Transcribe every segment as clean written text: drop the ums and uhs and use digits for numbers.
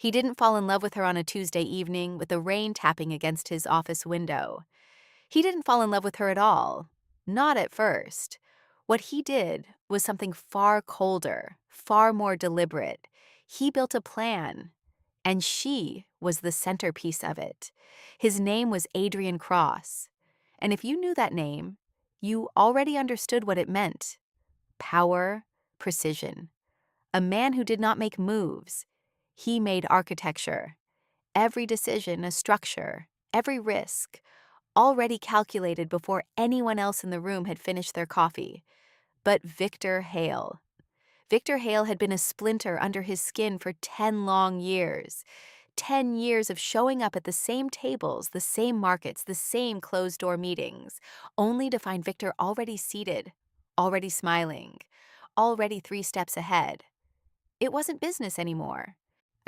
He didn't fall in love with her on a Tuesday evening with the rain tapping against his office window. He didn't fall in love with her at all. Not at first. What he did was something far colder, far more deliberate. He built a plan, and she was the centerpiece of it. His name was Adrian Cross. And if you knew that name, you already understood what it meant. Power, precision. A man who did not make moves. He made architecture. Every decision a structure, every risk, already calculated before anyone else in the room had finished their coffee. But Victor Hale. Victor Hale had been a splinter under his skin for 10 long years. 10 years of showing up at the same tables, the same markets, the same closed-door meetings, only to find Victor already seated, already smiling, already 3 steps ahead. It wasn't business anymore.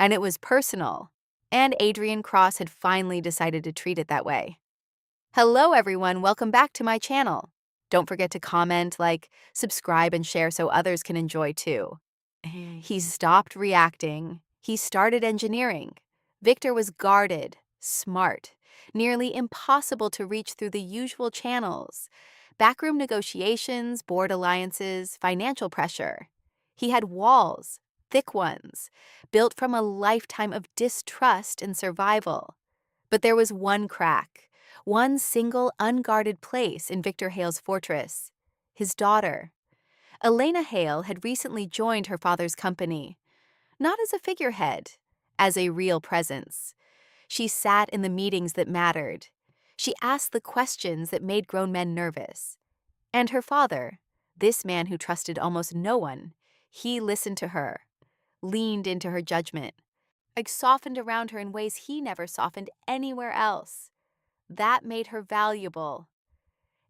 And it was personal. And Adrian Cross had finally decided to treat it that way. Hello everyone, welcome back to my channel. Don't forget to comment, like, subscribe, and share so others can enjoy too. He stopped reacting. He started engineering. Victor was guarded, smart, nearly impossible to reach through the usual channels. Backroom negotiations, board alliances, financial pressure. He had walls, thick ones, built from a lifetime of distrust and survival. But there was one crack, one single unguarded place in Victor Hale's fortress: his daughter. Elena Hale had recently joined her father's company, not as a figurehead, as a real presence. She sat in the meetings that mattered. She asked the questions that made grown men nervous. And her father, this man who trusted almost no one, he listened to her, leaned into her judgment, softened around her in ways he never softened anywhere else. That made her valuable.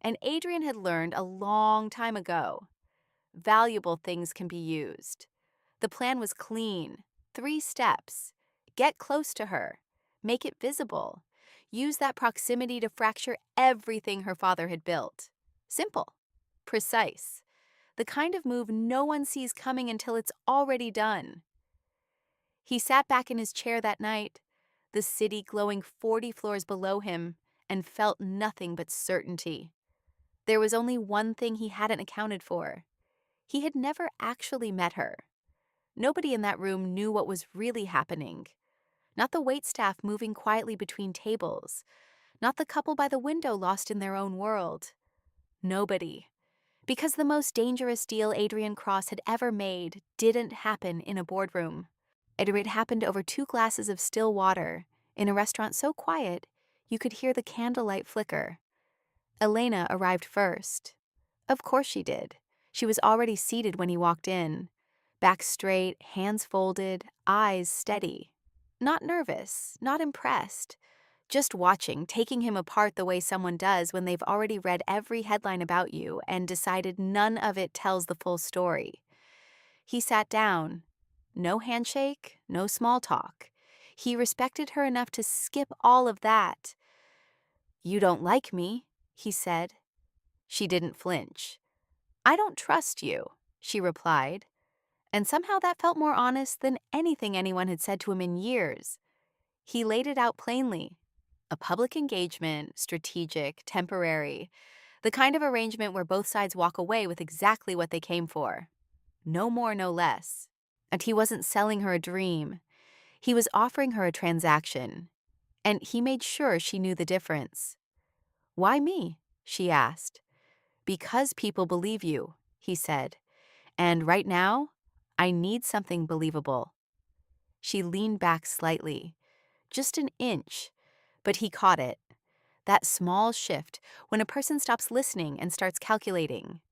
And Adrian had learned a long time ago. Valuable things can be used. The plan was clean. 3 steps. Get close to her. Make it visible. Use that proximity to fracture everything her father had built. Simple. Precise. The kind of move no one sees coming until it's already done. He sat back in his chair that night, the city glowing 40 floors below him, and felt nothing but certainty. There was only one thing he hadn't accounted for. He had never actually met her. Nobody in that room knew what was really happening. Not the waitstaff moving quietly between tables. Not the couple by the window lost in their own world. Nobody. Because the most dangerous deal Adrian Cross had ever made didn't happen in a boardroom. It had happened over 2 glasses of still water, in a restaurant so quiet you could hear the candlelight flicker. Elena arrived first. Of course she did. She was already seated when he walked in. Back straight, hands folded, eyes steady. Not nervous, not impressed. Just watching, taking him apart the way someone does when they've already read every headline about you and decided none of it tells the full story. He sat down. No handshake, no small talk. He respected her enough to skip all of that. "You don't like me," he said. She didn't flinch. "I don't trust you," she replied. And somehow that felt more honest than anything anyone had said to him in years. He laid it out plainly. A public engagement, strategic, temporary. The kind of arrangement where both sides walk away with exactly what they came for. No more, no less. And he wasn't selling her a dream. He was offering her a transaction. And he made sure she knew the difference. "Why me?" she asked. "Because people believe you," he said. "And right now, I need something believable." She leaned back slightly, just an inch, but he caught it. That small shift when a person stops listening and starts calculating.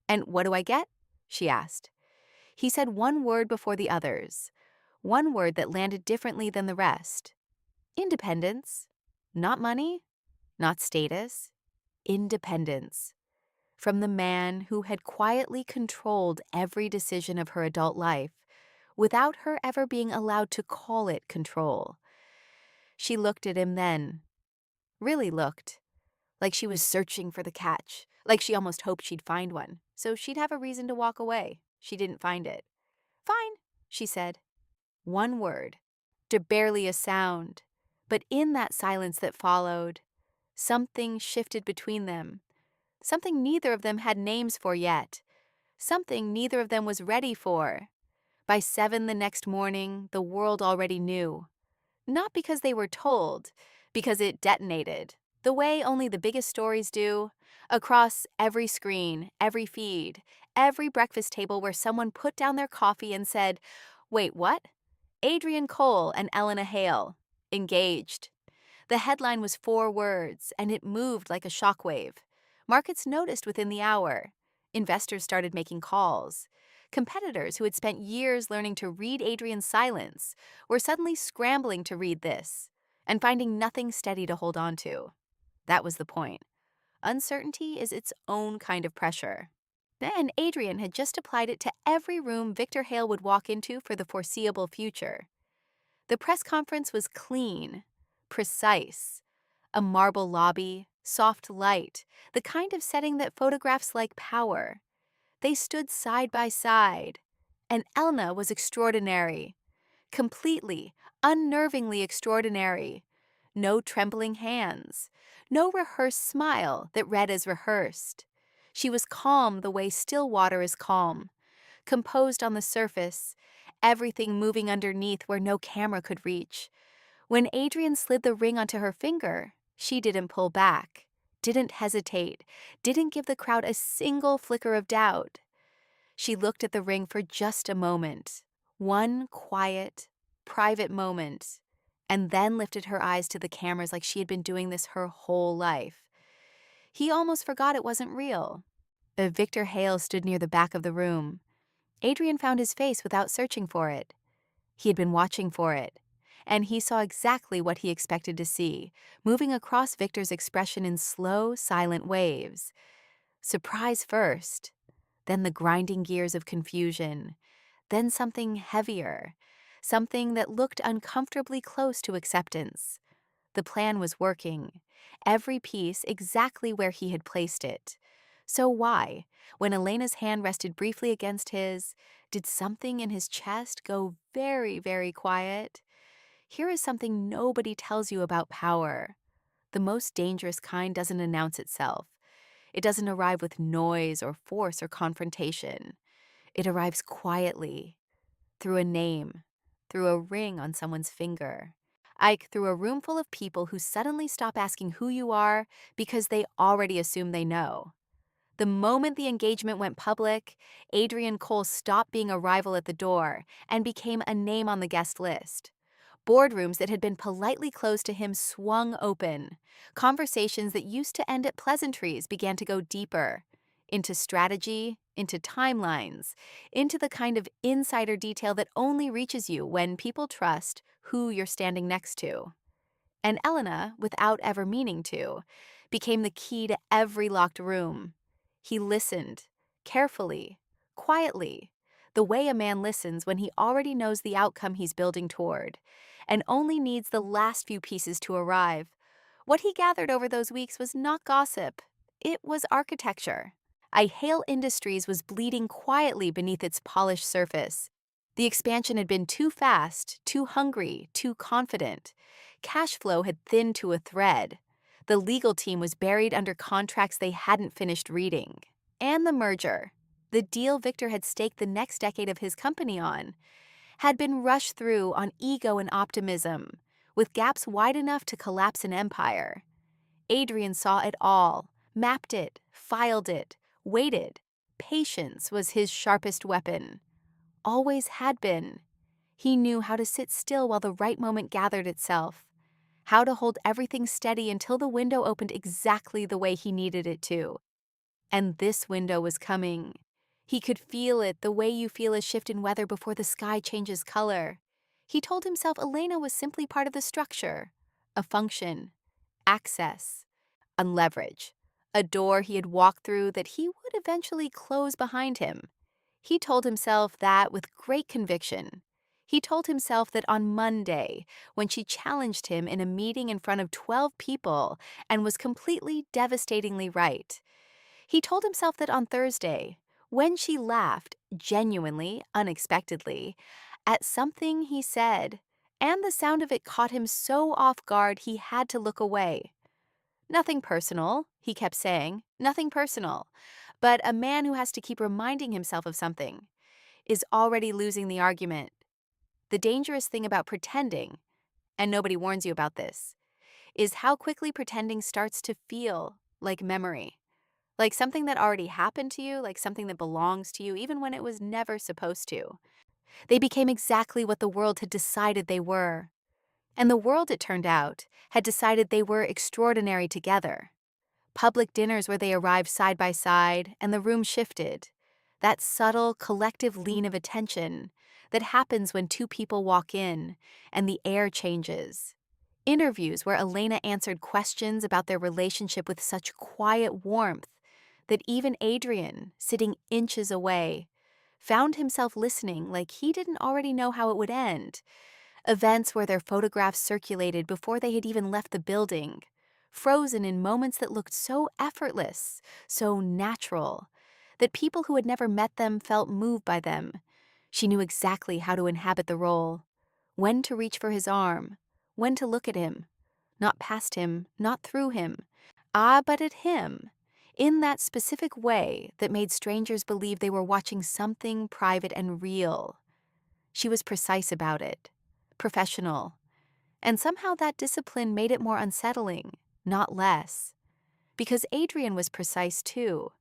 "And what do I get?" she asked. He said one word before the others, one word that landed differently than the rest. Independence. Not money, not status. Independence. From the man who had quietly controlled every decision of her adult life, without her ever being allowed to call it control. She looked at him then. Really looked. Like she was searching for the catch. Like she almost hoped she'd find one, so she'd have a reason to walk away. She didn't find it. "Fine," she said. One word. to barely a sound. But in that silence that followed, something shifted between them, something neither of them had names for yet, something neither of them was ready for. By 7 the next morning, the world already knew. Not because they were told, because it detonated, the way only the biggest stories do, across every screen, every feed, every breakfast table where someone put down their coffee and said, "Wait, what? Adrian Cole and Elena Hale, engaged." The headline was 4 words, and it moved like a shockwave. Markets noticed within the hour. Investors started making calls. Competitors who had spent years learning to read Adrian's silence were suddenly scrambling to read this and finding nothing steady to hold on to. That was the point. Uncertainty is its own kind of pressure. And Adrian had just applied it to every room Victor Hale would walk into for the foreseeable future. The press conference was clean, precise. A marble lobby, soft light, the kind of setting that photographs like power. They stood side by side, and Elna was extraordinary, completely, unnervingly extraordinary. No trembling hands, no rehearsed smile that read as rehearsed. She was calm the way still water is calm, composed on the surface, everything moving underneath where no camera could reach. When Adrian slid the ring onto her finger, she didn't pull back, didn't hesitate, didn't give the crowd a single flicker of doubt. She looked at the ring for just a moment, one quiet, private moment, and then lifted her eyes to the cameras like she had been doing this her whole life. He almost forgot it wasn't real. Victor Hale stood near the back of the room. Adrian found his face without searching for it. He had been watching for it, and he saw exactly what he expected to see, moving across Victor's expression in slow, silent waves. Surprise first, then the grinding gears of confusion, then something heavier, something that looked uncomfortably close to acceptance. The plan was working, every piece exactly where he had placed it. So why, when Elena's hand rested briefly against his, did something in his chest go very, very quiet? Here is something nobody tells you about power. The most dangerous kind doesn't announce itself. It doesn't arrive with noise or force or confrontation. It arrives quietly, through a name, through a ring on someone's finger. Ike, through a room full of people who suddenly stop asking who you are because they already assume they know. The moment the engagement went public, Adrian Cole stopped being a rival at the door and became a name on the guest list. Boardrooms that had been politely closed to him swung open. Conversations that used to end at pleasantries began to go deeper, into strategy, into timelines, into the kind of insider detail that only reaches you when people trust who you're standing next to. And Elena, without ever meaning to, became the key to every locked room. He listened, carefully, quietly, the way a man listens when he already knows the outcome he's building toward, and only needs the last few pieces to arrive. What he gathered over those weeks was not gossip. It was architecture. Hale Industries was bleeding quietly beneath its polished surface. The expansion had been too fast, too hungry, too confident. Cash flow had thinned to a thread. The legal team was buried under contracts they hadn't finished reading. And the merger, the deal Victor had staked the next decade of his company on, had been rushed through on ego and optimism, with gaps wide enough to collapse an empire. Adrian saw it all, mapped it, filed it, waited. Patience was his sharpest weapon. Always had been. He knew how to sit still while the right moment gathered itself, how to hold everything steady until the window opened exactly the way he needed it to. And this window was coming. He could feel it the way you feel a shift in weather before the sky changes color. He told himself Elena was simply part of the structure, a function, access, and leverage, a door he had walked through that he would eventually close behind him. He told himself that with great conviction. He told himself that on Monday, when she challenged him in a meeting in front of 12 people and was completely devastatingly right. He told himself that on Thursday, when she laughed, genuinely, unexpectedly, at something he said, and the sound of it caught him so off guard he had to look away. Nothing personal, he kept saying, nothing personal. But a man who has to keep reminding himself of something is already losing the argument. The dangerous thing about pretending, and nobody warns you about this, is how quickly pretending starts to feel like memory. Like something that already happened to you, like something that belongs to you, even when it was never supposed to. They became exactly what the world had decided they were. And the world, it turned out, had decided they were extraordinary together. Public dinners where they arrived side by side and the room shifted. That subtle, collective lean of attention that happens when two people walk in and the air changes. Interviews where Elena answered questions about their relationship with such quiet warmth that even Adrian, sitting inches away, found himself listening like he didn't already know how it would end. Events where their photographs circulated before they had even left the building, frozen in moments that looked so effortless, so natural, that people who had never met them felt moved by them. She knew exactly how to inhabit the role, when to reach for his arm, when to look at him, not past him, not through him, but at him, in that specific way that made strangers believe they were watching something private and real. She was precise about it, professional, and somehow that discipline made it more unsettling, not less. Because Adrian was precise too,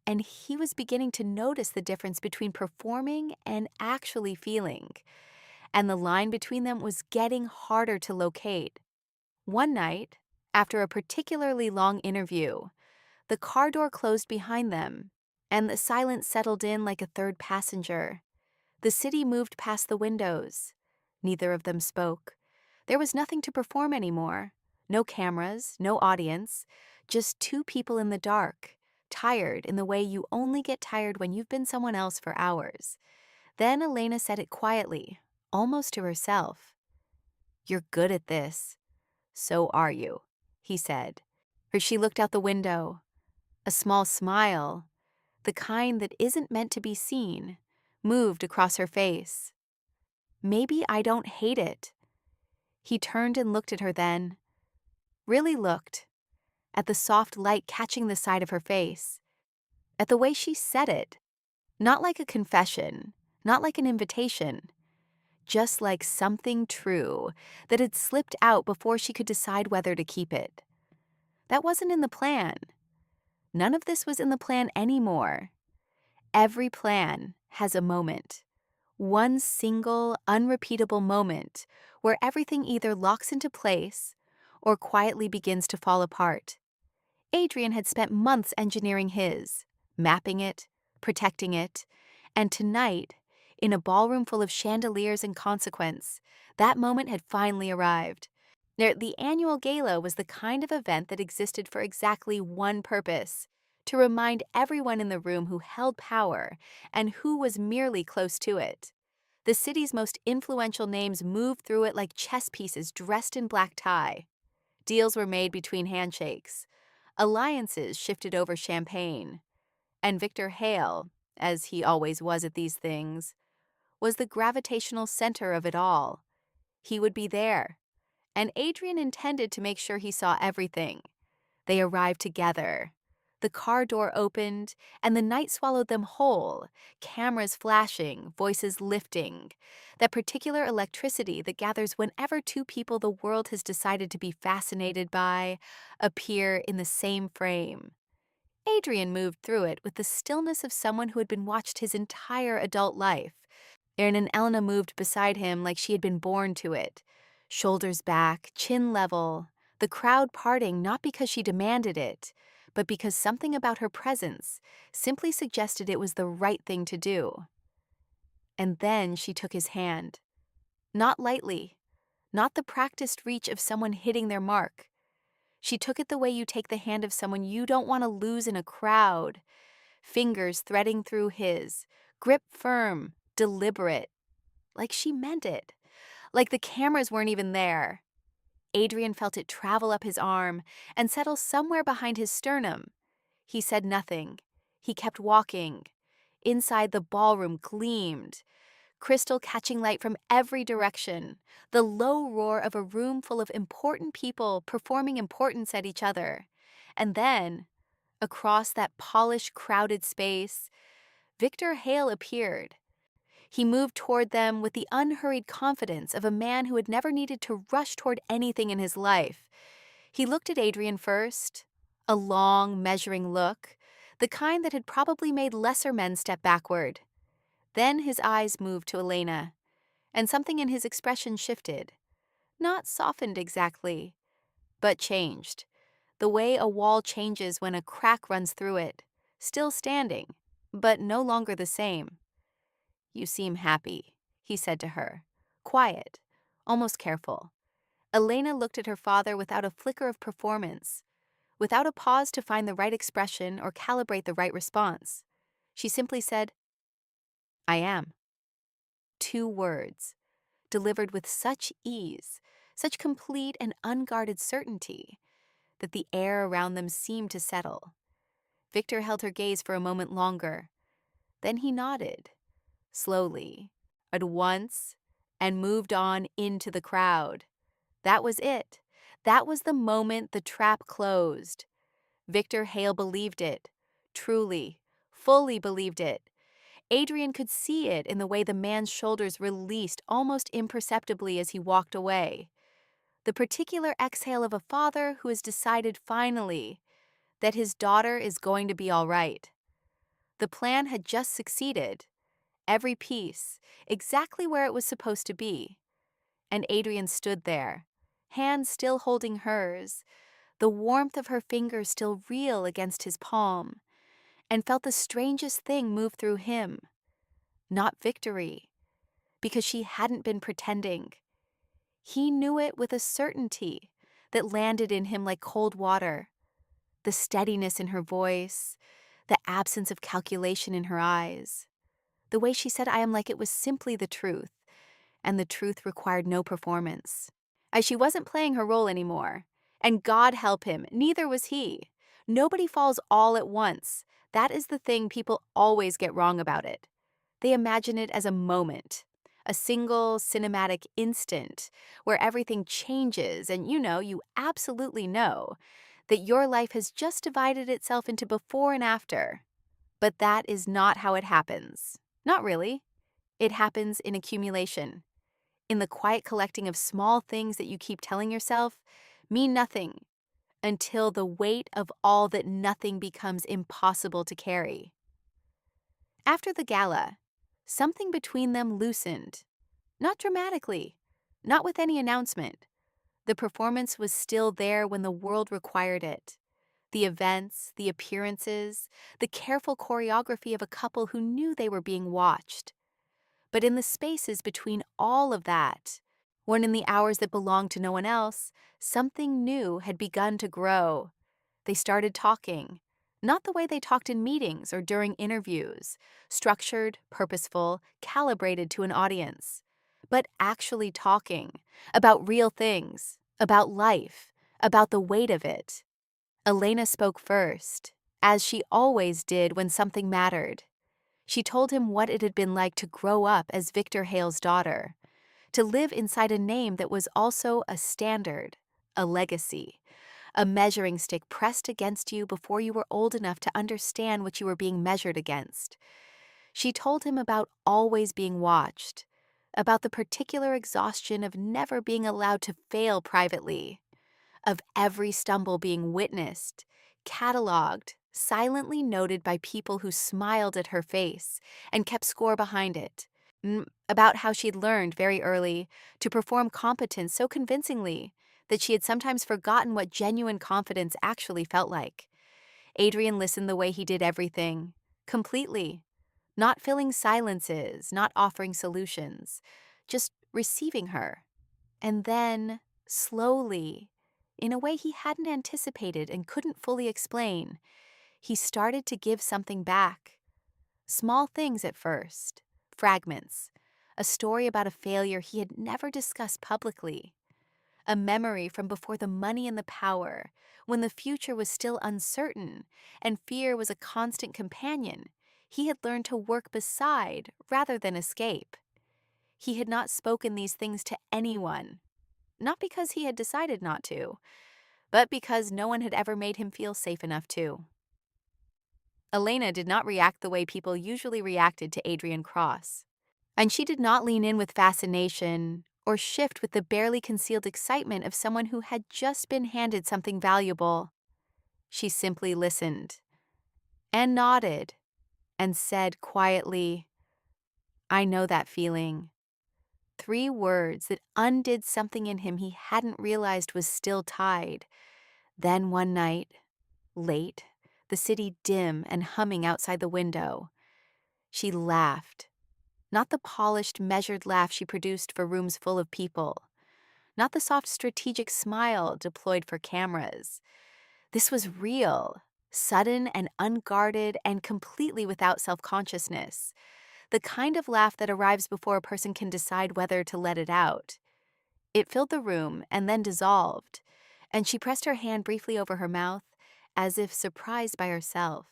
and he was beginning to notice the difference between performing and actually feeling, and the line between them was getting harder to locate. One night, after a particularly long interview, the car door closed behind them, and the silence settled in like a third passenger. The city moved past the windows. Neither of them spoke. There was nothing to perform anymore. No cameras, no audience, just two people in the dark, tired in the way you only get tired when you've been someone else for hours. Then Elena said it quietly, almost to herself. "You're good at this." "So are you," he said. She looked out the window. A small smile, the kind that isn't meant to be seen, moved across her face. "Maybe I don't hate it." He turned and looked at her then. Really looked. At the soft light catching the side of her face. At the way she said it. Not like a confession, not like an invitation. Just like something true that had slipped out before she could decide whether to keep it. That wasn't in the plan. None of this was in the plan anymore. Every plan has a moment. One single, unrepeatable moment where everything either locks into place or quietly begins to fall apart. Adrian had spent months engineering his, mapping it, protecting it, and tonight, in a ballroom full of chandeliers and consequence, that moment had finally arrived. The annual gala was the kind of event that existed for exactly one purpose: to remind everyone in the room who held power and who was merely close to it. The city's most influential names moved through it like chess pieces dressed in black tie. Deals were made between handshakes. Alliances shifted over champagne. And Victor Hale, as he always was at these things, was the gravitational center of it all. He would be there. And Adrian intended to make sure he saw everything. They arrived together. The car door opened, and the night swallowed them whole, cameras flashing, voices lifting, that particular electricity that gathers whenever two people the world has decided to be fascinated by appear in the same frame. Adrian moved through it with the stillness of someone who had been watched his entire adult life. Erin and Elena moved beside him like she had been born to it, shoulders back, chin level, the crowd parting not because she demanded it, but because something about her presence simply suggested it was the right thing to do. And then she took his hand. Not lightly, not the practiced reach of someone hitting their mark. She took it the way you take the hand of someone you don't want to lose in a crowd. Fingers threading through his, grip firm, deliberate, like she meant it, like the cameras weren't even there. Adrian felt it travel up his arm and settle somewhere behind his sternum. He said nothing. He kept walking. Inside, the ballroom gleamed. crystal catching light from every direction, the low roar of a room full of important people performing importance at each other. And then, across that polished, crowded space, Victor Hale appeared. He moved toward them with the unhurried confidence of a man who had never needed to rush toward anything in his life. He looked at Adrian first, a long, measuring look, the kind that had probably made lesser men step backward. Then his eyes moved to Elena, and something in his expression shifted. Not softened exactly, but changed. The way a wall changes when a crack runs through it, still standing, but no longer the same. "You seem happy," he said to her, quiet, almost careful. Elena looked at her father without a flicker of performance, without a pause to find the right expression or calibrate the right response. She simply said, "I am." 2 words, delivered with such ease, such complete and unguarded certainty, that the air around them seemed to settle. Victor held her gaze for a moment longer. Then he nodded, slowly, at once, and moved on into the crowd. That was it. That was the moment the trap closed. Victor Hale believed it. Truly, fully believed it. Adrian could see it in the way the man's shoulders released almost imperceptibly as he walked away. The particular exhale of a father who has decided finally that his daughter is going to be all right. The plan had just succeeded. Every piece, exactly where it was supposed to be. And Adrian stood there, hands still holding hers, the warmth of her fingers still real against his palm, and felt the strangest thing move through him. Not victory, because she hadn't been pretending. He knew it with a certainty that landed in him like cold water. The steadiness in her voice, the absence of calculation in her eyes. The way she said "I am" like it was simply the truth, and the truth required no performance. As she wasn't playing her role anymore. And God help him, neither was he. Nobody falls all at once. That is the thing people always get wrong about it. They imagine it as a moment, a single cinematic instant where everything changes and you absolutely know that your life has just divided itself into before and after. But that is not how it happens. Not really. It happens in accumulation, in the quiet collecting of small things that you keep telling yourself mean nothing until the weight of all that nothing becomes impossible to carry. After the gala, something between them loosened. Not dramatically, not with any announcement. The performance was still there when the world required it. The events, the appearances, the careful choreography of a couple who knew they were being watched. But in the spaces between all of that, when in the hours that belonged to no one else, something new had begun to grow. They started talking, not the way they talked in meetings or during interviews, structured, purposeful, calibrated to an audience, but actually talking about real things, about life, about the weight of it. Elena spoke first, as she always did when something mattered. She told him what it had been like to grow up as Victor Hale's daughter, to live inside a name that was also a standard, a legacy, a measuring stick pressed against you before you were old enough to understand what you were being measured against. She told him about always being watched, about the particular exhaustion of never being allowed to fail privately, of every stumble being witnessed, cataloged, silently noted by people who smiled at her face and kept score behind it, about how she'd learned very early to perform competence so convincingly that she had sometimes forgotten what genuine confidence actually felt like. Adrian listened the way he did everything, completely, not filling silences, not offering solutions, just receiving her. And then, slowly, in a way he hadn't anticipated and couldn't fully explain, he started to give something back. Small things at first, fragments, a story about a failure he had never discussed publicly, a memory from before the money and the power, when the future was still uncertain and fear was a constant companion he had learned to work beside rather than escape. He had not spoken these things to anyone, not because he had decided not to, but because no one had ever made him feel safe enough to. Elena did not react the way people usually reacted to Adrian Cross. And she did not lean in with fascination or shift with the barely concealed excitement of someone who had just been handed something valuable. She simply listened and nodded and said quietly, "I know that feeling." 3 words that undid something in him he hadn't realized was still tied. Then one night, late, the city dim and humming outside the window, she laughed. Not the polished, measured laugh she produced for rooms full of people. Not the soft, strategic smile deployed for cameras. This was real, sudden and unguarded and completely without self-consciousness. The kind of laugh that arrives before a person can decide whether to let it out. It filled the room and then dissolved, and she pressed her hand briefly over her mouth, as if surprised by herself.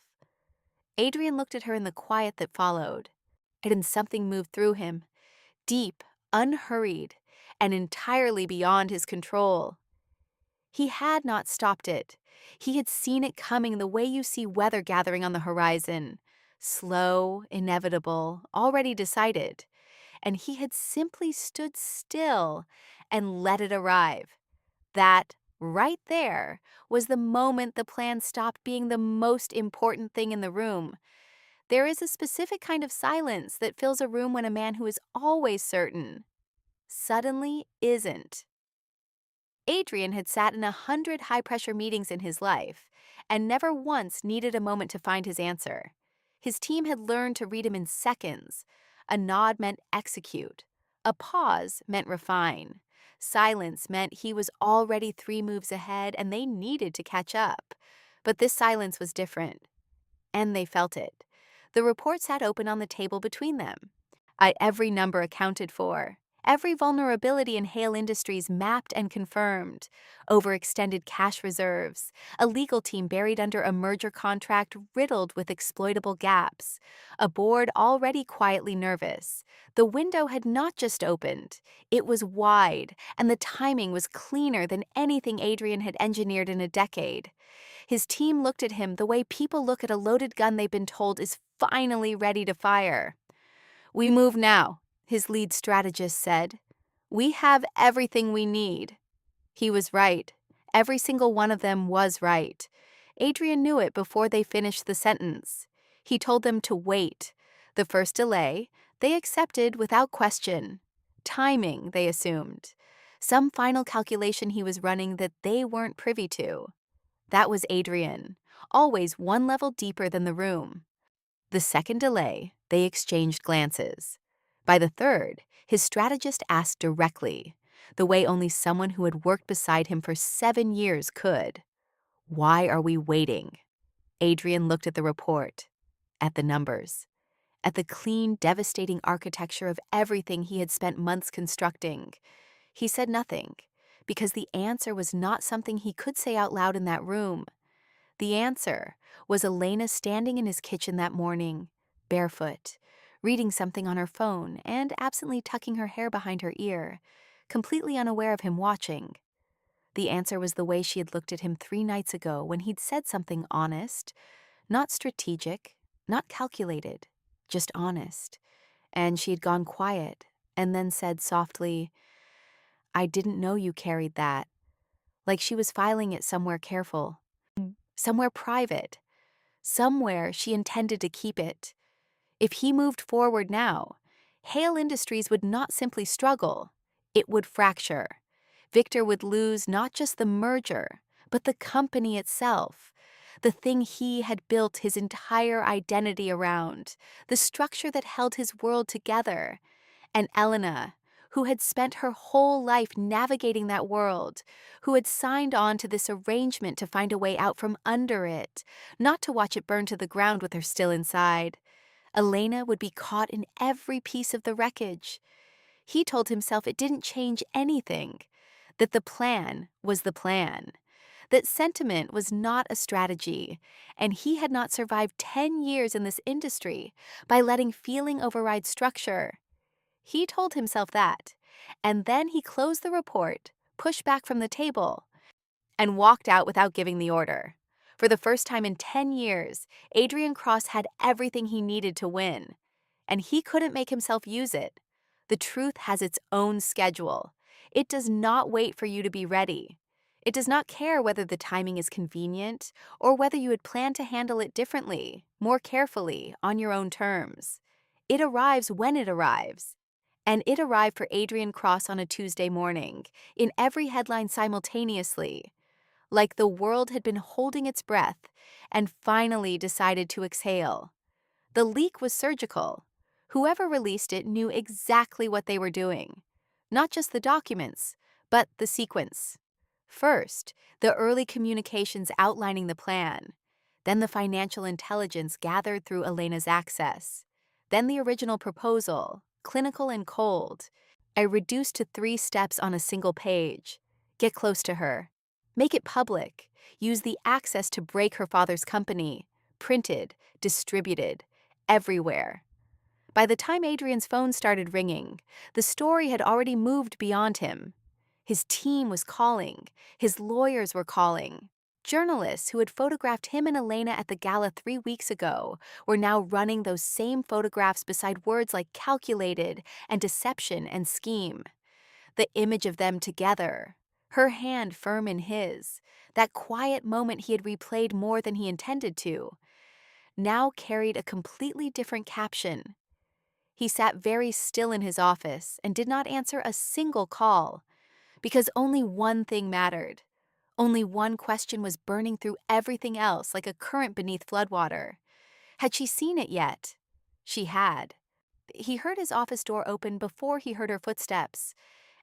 Adrian looked at her in the quiet that followed, and something moved through him, deep, unhurried, and entirely beyond his control. He had not stopped it. He had seen it coming the way you see weather gathering on the horizon. Slow, inevitable, already decided. And he had simply stood still and let it arrive. That, right there, was the moment the plan stopped being the most important thing in the room. There is a specific kind of silence that fills a room when a man who is always certain suddenly isn't. Adrian had sat in 100 high-pressure meetings in his life and never once needed a moment to find his answer. His team had learned to read him in seconds. A nod meant execute. A pause meant refine. Silence meant he was already 3 moves ahead and they needed to catch up. But this silence was different. And they felt it. The report sat open on the table between them. Every number accounted for. Every vulnerability in Hale Industries mapped and confirmed. Overextended cash reserves. A legal team buried under a merger contract riddled with exploitable gaps. A board already quietly nervous. The window had not just opened. It was wide, and the timing was cleaner than anything Adrian had engineered in a decade. His team looked at him the way people look at a loaded gun they've been told is finally ready to fire. "We move now," his lead strategist said. "We have everything we need." He was right. Every single one of them was right. Adrian knew it before they finished the sentence. He told them to wait. The first delay, they accepted without question. Timing, they assumed. Some final calculation he was running that they weren't privy to. That was Adrian, always one level deeper than the room. The second delay, they exchanged glances. By the third, his strategist asked directly, the way only someone who had worked beside him for 7 years could. "Why are we waiting?" Adrian looked at the report, at the numbers, at the clean, devastating architecture of everything he had spent months constructing. He said nothing, because the answer was not something he could say out loud in that room. The answer was Elena standing in his kitchen that morning, barefoot, reading something on her phone and absently tucking her hair behind her ear, completely unaware of him watching. The answer was the way she had looked at him 3 nights ago when he'd said something honest, not strategic, not calculated, just honest. And she had gone quiet and then said softly, "I didn't know you carried that," like she was filing it somewhere careful, somewhere private, somewhere she intended to keep it. If he moved forward now, Hale Industries would not simply struggle, it would fracture. Victor would lose not just the merger, but the company itself, the thing he had built his entire identity around, the structure that held his world together. And Elena, who had spent her whole life navigating that world, who had signed on to this arrangement to find a way out from under it, not to watch it burn to the ground with her still inside. Elena would be caught in every piece of the wreckage. He told himself it didn't change anything, that the plan was the plan, that sentiment was not a strategy, and he had not survived 10 years in this industry by letting feeling override structure. He told himself that. And then he closed the report, pushed back from the table, and walked out without giving the order. For the first time in 10 years, Adrian Cross had everything he needed to win, and he couldn't make himself use it. The truth has its own schedule. It does not wait for you to be ready. It does not care whether the timing is convenient or whether you had planned to handle it differently, more carefully, on your own terms. It arrives when it arrives. And it arrived for Adrian Cross on a Tuesday morning, in every headline simultaneously, like the world had been holding its breath and finally decided to exhale. The leak was surgical. Whoever released it knew exactly what they were doing. Not just the documents, but the sequence. First, the early communications outlining the plan. Then the financial intelligence gathered through Elena's access. Then the original proposal, clinical and cold. I reduced to 3 steps on a single page. Get close to her. Make it public. Use the access to break her father's company. Printed, distributed, everywhere. By the time Adrian's phone started ringing, the story had already moved beyond him. His team was calling. His lawyers were calling. Journalists who had photographed him and Elena at the gala 3 weeks ago were now running those same photographs beside words like calculated and deception and scheme. The image of them together, her hand firm in his, that quiet moment he had replayed more than he intended to, now carried a completely different caption. He sat very still in his office and did not answer a single call, because only one thing mattered. Only one question was burning through everything else like a current beneath floodwater. Had she seen it yet? She had. He heard his office door open before he heard her footsteps,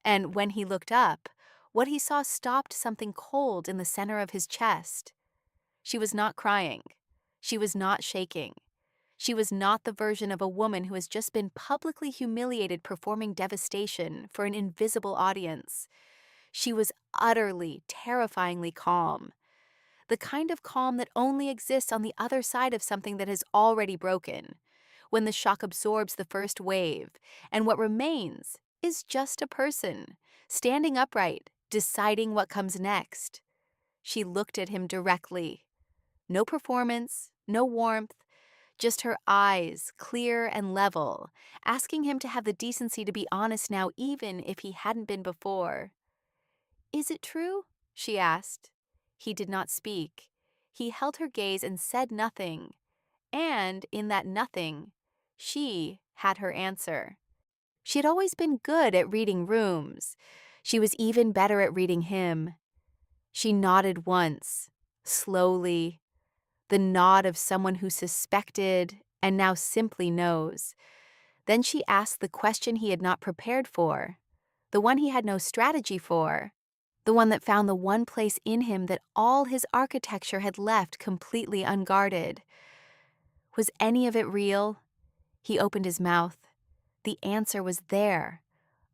and when he looked up, what he saw stopped something cold in the center of his chest. She was not crying. She was not shaking. She was not the version of a woman who has just been publicly humiliated performing devastation for an invisible audience. She was utterly, terrifyingly calm. The kind of calm that only exists on the other side of something that has already broken, when the shock absorbs the first wave, and what remains is just a person, standing upright, deciding what comes next. She looked at him directly. No performance, no warmth, just her eyes, clear and level, asking him to have the decency to be honest now even if he hadn't been before. "Is it true?" she asked. He did not speak. He held her gaze and said nothing. And in that nothing, she had her answer. She had always been good at reading rooms. She was even better at reading him. She nodded once, slowly, the nod of someone who suspected and now simply knows. Then she asked the question he had not prepared for, the one he had no strategy for, the one that found the one place in him that all his architecture had left completely unguarded. Was any of it real? He opened his mouth. The answer was there,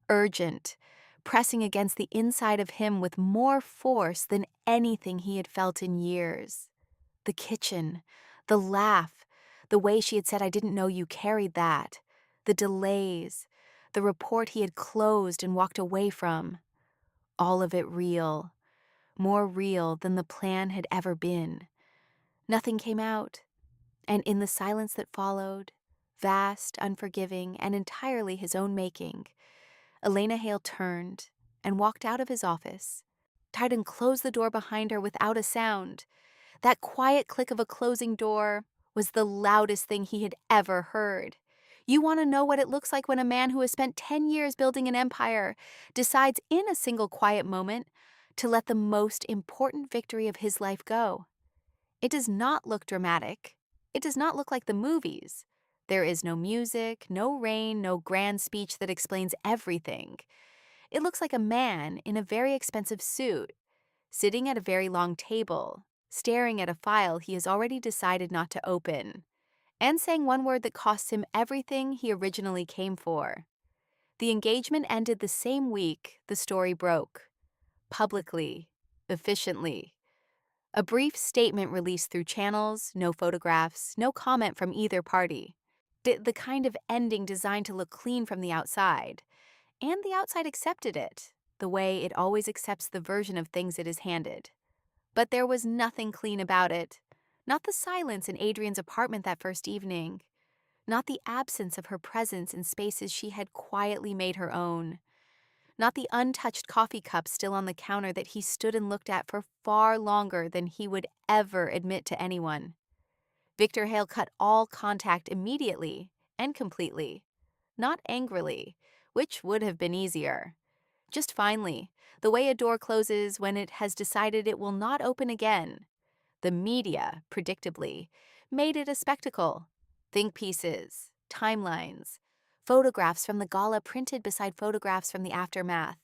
urgent, pressing against the inside of him with more force than anything he had felt in years. The kitchen, the laugh, the way she had said, "I didn't know you carried that," the delays, the report he had closed and walked away from. All of it real, more real than the plan had ever been. Nothing came out, and in the silence that followed, vast, unforgiving, and entirely his own making, Elena Hale turned and walked out of his office, tied and closed the door behind her without a sound. That quiet click of a closing door was the loudest thing he had ever heard. You want to know what it looks like when a man who has spent 10 years building an empire decides in a single quiet moment to let the most important victory of his life go. It does not look dramatic. It does not look like the movies. There is no music, no rain, no grand speech that explains everything. It looks like a man in a very expensive suit, sitting at a very long table, staring at a file he has already decided not to open, and saying one word that costs him everything he originally came for. The engagement ended the same week the story broke. Publicly, efficiently. A brief statement released through channels, no photographs, no comment from either party. The kind of ending designed to look clean from the outside. And the outside accepted it, the way it always accepts the version of things it is handed. But there was nothing clean about it. Not the silence in Adrian's apartment that first evening. Not the absence of her presence in spaces she had quietly made her own. Not the untouched coffee cup still on the counter that he stood and looked at for far longer than he would ever admit to anyone. Victor Hale cut all contact immediately and completely. Not angrily, which would have been easier. Just finally, the way a door closes when it has decided it will not open again. The media, predictably, made it a spectacle. Think pieces, timelines, photographs from the gala printed beside photographs from the aftermath.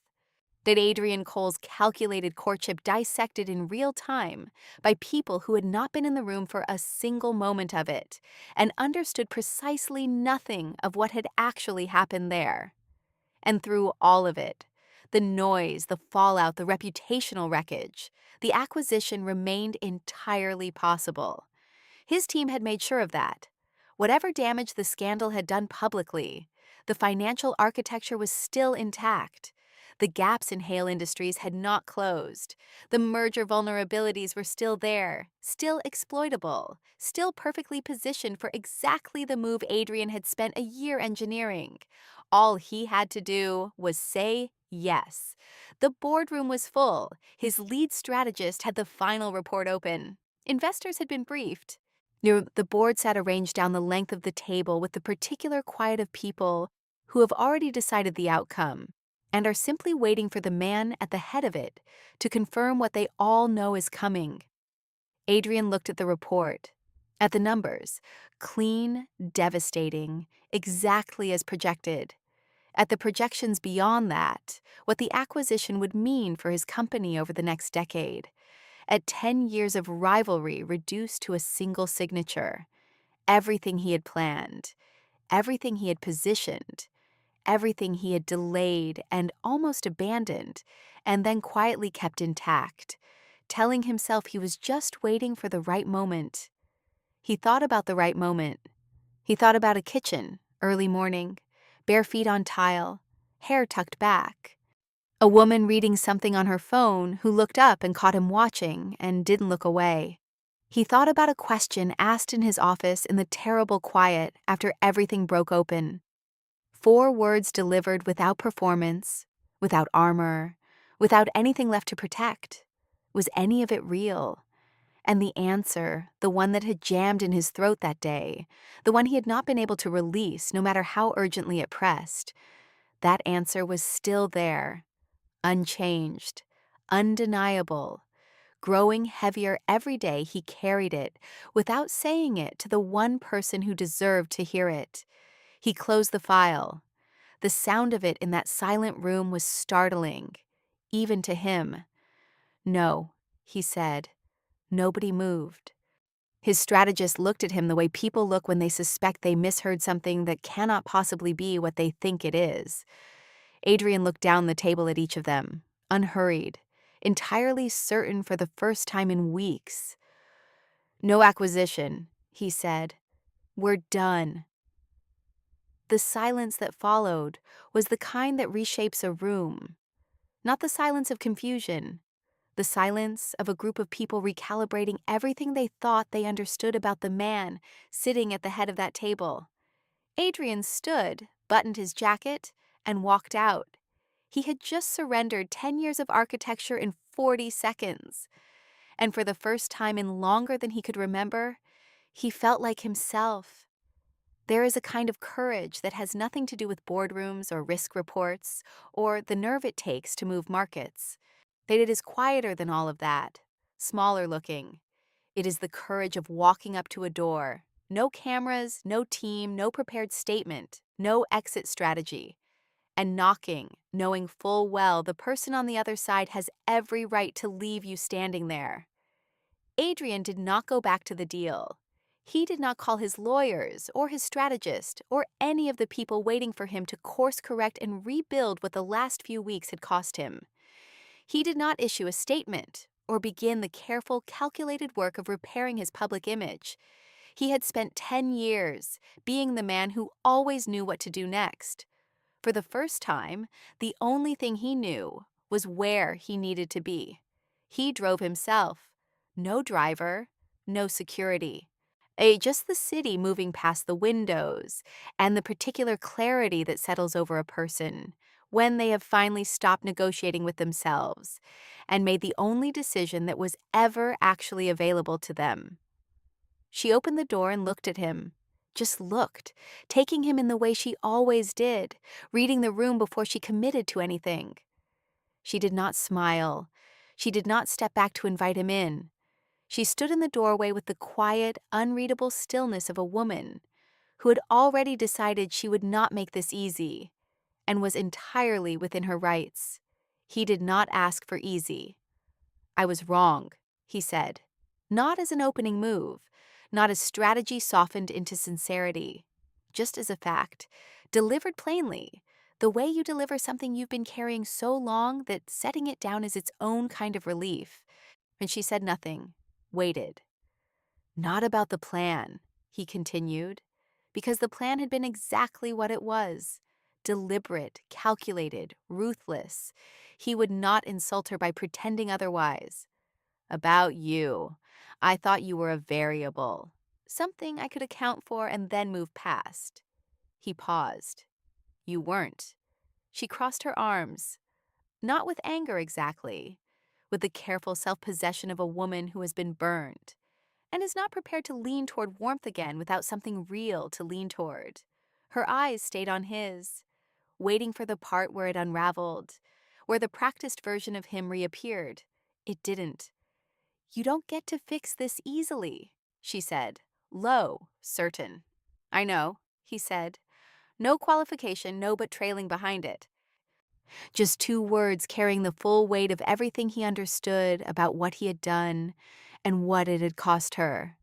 That Adrian Cole's calculated courtship dissected in real time by people who had not been in the room for a single moment of it and understood precisely nothing of what had actually happened there. And through all of it, the noise, the fallout, the reputational wreckage, the acquisition remained entirely possible. His team had made sure of that. Whatever damage the scandal had done publicly, the financial architecture was still intact. The gaps in Hale Industries had not closed. The merger vulnerabilities were still there, still exploitable, still perfectly positioned for exactly the move Adrian had spent a year engineering. All he had to do was say yes. The boardroom was full. His lead strategist had the final report open. Investors had been briefed. The board sat arranged down the length of the table with the particular quiet of people who have already decided the outcome and are simply waiting for the man at the head of it to confirm what they all know is coming. Adrian looked at the report, at the numbers, clean, devastating, exactly as projected. At the projections beyond that, what the acquisition would mean for his company over the next decade. At 10 years of rivalry reduced to a single signature. Everything he had planned, everything he had positioned, everything he had delayed and almost abandoned, and then quietly kept intact, telling himself he was just waiting for the right moment. He thought about the right moment. He thought about a kitchen, early morning, bare feet on tile, hair tucked back. A woman reading something on her phone who looked up and caught him watching and didn't look away. He thought about a question asked in his office in the terrible quiet after everything broke open. 4 words delivered without performance, without armor, without anything left to protect. Was any of it real? And the answer, the one that had jammed in his throat that day, the one he had not been able to release no matter how urgently it pressed, that answer was still there, unchanged, undeniable. Growing heavier every day, he carried it, without saying it to the one person who deserved to hear it. He closed the file. The sound of it in that silent room was startling, even to him. "No," he said. Nobody moved. His strategist looked at him the way people look when they suspect they misheard something that cannot possibly be what they think it is. Adrian looked down the table at each of them, unhurried, entirely certain for the first time in weeks. "No acquisition," he said. "We're done." The silence that followed was the kind that reshapes a room. Not the silence of confusion, the silence of a group of people recalibrating everything they thought they understood about the man sitting at the head of that table. Adrian stood, buttoned his jacket, and walked out. He had just surrendered 10 years of architecture in 40 seconds. And for the first time in longer than he could remember, he felt like himself. There is a kind of courage that has nothing to do with boardrooms or risk reports or the nerve it takes to move markets. That it is quieter than all of that, smaller looking. It is the courage of walking up to a door. No cameras, no team, no prepared statement, no exit strategy. And knocking, knowing full well the person on the other side has every right to leave you standing there. Adrian did not go back to the deal. He did not call his lawyers or his strategist or any of the people waiting for him to course correct and rebuild what the last few weeks had cost him. He did not issue a statement or begin the careful, calculated work of repairing his public image. He had spent 10 years being the man who always knew what to do next. For the first time, the only thing he knew was where he needed to be. He drove himself. No driver, no security. Just the city moving past the windows and the particular clarity that settles over a person when they have finally stopped negotiating with themselves and made the only decision that was ever actually available to them. She opened the door and looked at him. Just looked, taking him in the way she always did, reading the room before she committed to anything. She did not smile. She did not step back to invite him in. She stood in the doorway with the quiet, unreadable stillness of a woman who had already decided she would not make this easy and was entirely within her rights. He did not ask for easy. "I was wrong," he said, not as an opening move, not as strategy softened into sincerity, just as a fact, delivered plainly, the way you deliver something you've been carrying so long that setting it down is its own kind of relief. And she said nothing, waited. "Not about the plan," he continued, because the plan had been exactly what it was. Deliberate, calculated, ruthless. He would not insult her by pretending otherwise. "About you. I thought you were a variable. Something I could account for and then move past." He paused. "You weren't." She crossed her arms. Not with anger exactly, with the careful self-possession of a woman who has been burned and is not prepared to lean toward warmth again without something real to lean toward. Her eyes stayed on his, waiting for the part where it unraveled, where the practiced version of him reappeared. It didn't. "You don't get to fix this easily," she said, low, certain. "I know," he said. No qualification, no but trailing behind it. Just two words carrying the full weight of everything he understood about what he had done and what it had cost her.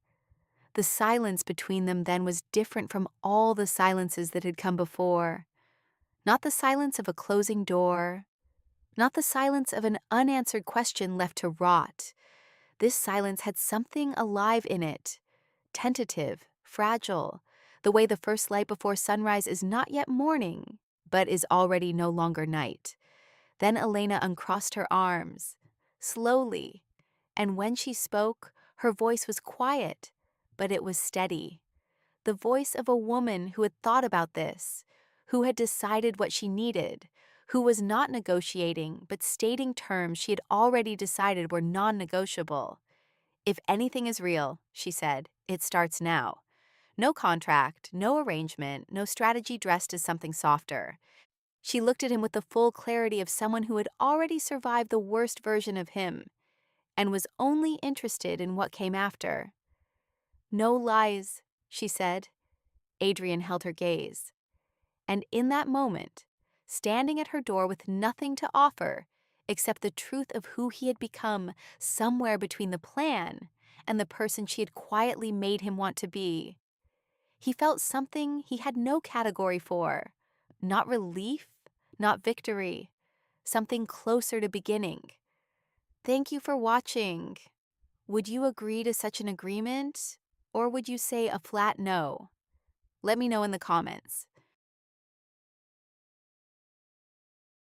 The silence between them then was different from all the silences that had come before. Not the silence of a closing door, not the silence of an unanswered question left to rot. This silence had something alive in it, tentative, fragile, the way the first light before sunrise is not yet morning, but is already no longer night. Then Elena uncrossed her arms, slowly, and when she spoke, her voice was quiet, but it was steady. The voice of a woman who had thought about this, who had decided what she needed, who was not negotiating but stating terms she had already decided were non-negotiable. "If anything is real," she said, "it starts now. No contract, no arrangement, no strategy dressed as something softer." She looked at him with the full clarity of someone who had already survived the worst version of him and was only interested in what came after. "No lies," she said. Adrian held her gaze. And in that moment, standing at her door with nothing to offer except the truth of who he had become somewhere between the plan and the person she had quietly made him want to be, he felt something he had no category for. Not relief, not victory, something closer to beginning. Thank you for watching. Would you agree to such an agreement? Or would you say a flat no? Let me know in the comments.